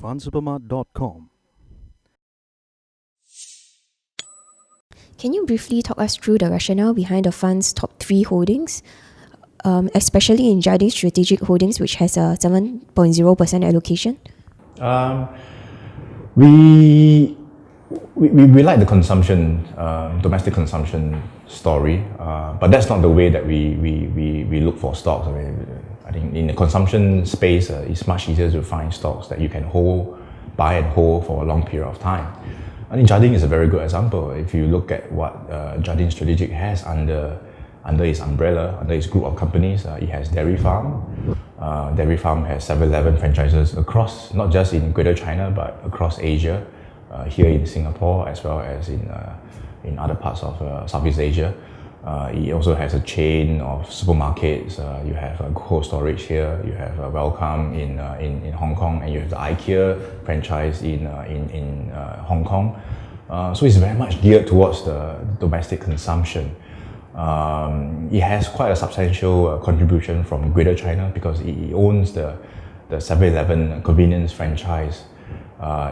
fundsupermart.com. Can you briefly talk us through the rationale behind the fund's top 3 holdings, especially in Jardine Strategic Holdings, which has a 7.0% allocation? We like the consumption, domestic consumption story, but that's not the way that we look for stocks. I think in the consumption space, it's much easier to find stocks that you can buy and hold for a long period of time. I think Jardine is a very good example. If you look at what Jardine Strategic has under its umbrella, under its group of companies, it has Dairy Farm. Dairy Farm has 7-Eleven franchises across, not just in Greater China, but across Asia, here in Singapore, as well as in other parts of Southeast Asia. It also has a chain of supermarkets. You have Cold Storage here, you have Welcome in Hong Kong, and you have the IKEA franchise in Hong Kong. So it's very much geared towards the domestic consumption. It has quite a substantial contribution from Greater China because it owns the 7-Eleven convenience franchise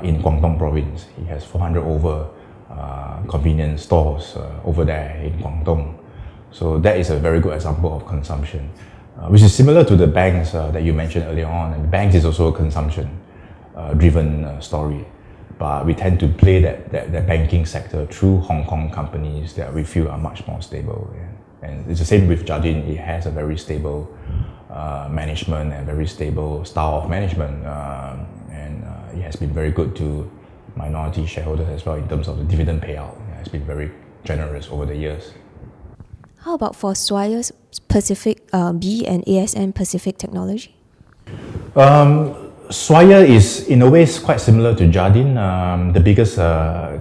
in Guangdong province. It has 400 over convenience stores over there in Guangdong. So that is a very good example of consumption, which is similar to the banks that you mentioned earlier on. And the banks is also a consumption driven story. But we tend to play that banking sector through Hong Kong companies that we feel are much more stable. Yeah. And it's the same with Jardine. It has a very stable management and very stable style of management. And it has been very good to minority shareholders as well in terms of the dividend payout. It's been very generous over the years. How about for Swire Pacific B and ASM Pacific Technology? Swire is in a way quite similar to Jardine. The biggest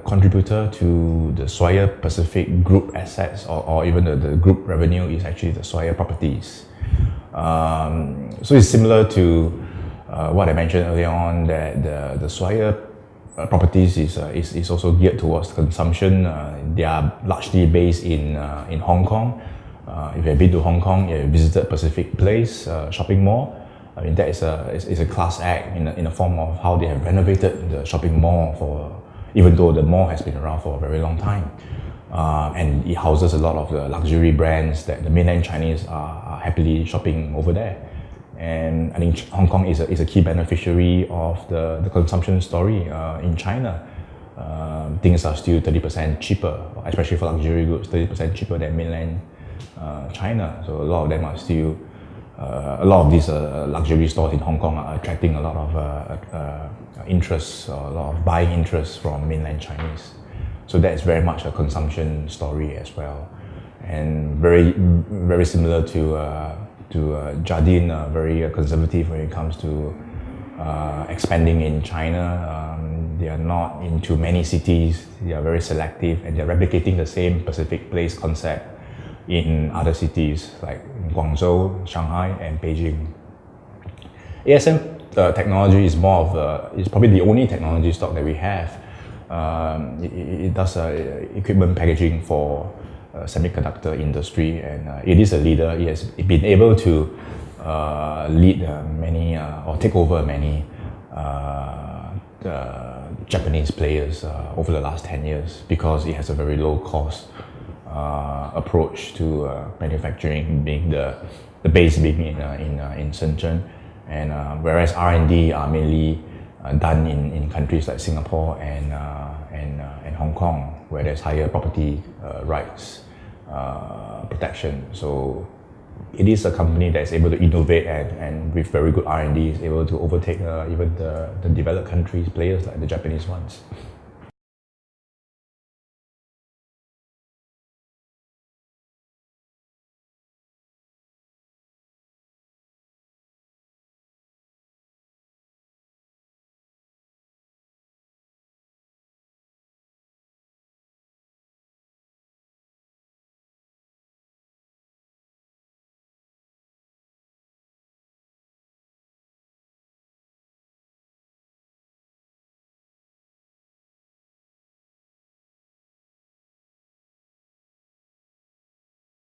contributor to the Swire Pacific group assets or even the group revenue is actually the Swire Properties. So it's similar to what I mentioned earlier on, that the Swire Properties is also geared towards consumption. They are largely based in Hong Kong. If you have been to Hong Kong, you have visited Pacific Place shopping mall. I mean, that is a class act in the form of how they have renovated the shopping mall even though the mall has been around for a very long time. And it houses a lot of the luxury brands that the mainland Chinese are happily shopping over there. And I think Hong Kong is a key beneficiary of the consumption story in China. Things are still 30% cheaper, especially for luxury goods, 30% cheaper than mainland China. So a lot of them are still, a lot of these luxury stores in Hong Kong are attracting a lot of interest, a lot of buying interest from mainland Chinese. So that is very much a consumption story as well. And very, very similar to Jardine, very conservative when it comes to expanding in China. They are not into many cities, they are very selective, and they're replicating the same Pacific Place concept in other cities like Guangzhou, Shanghai, and Beijing. ASM Technology is is probably the only technology stock that we have. It does equipment packaging for semiconductor industry, and it is a leader. It has been able to lead many or take over many Japanese players over the last 10 years because it has a very low cost approach to manufacturing, being the base being in Shenzhen, and whereas R&D are mainly done in countries like Singapore and Hong Kong, where there's higher property rights protection. So it is a company that is able to innovate and with very good R&D is able to overtake even the developed countries players like the Japanese ones.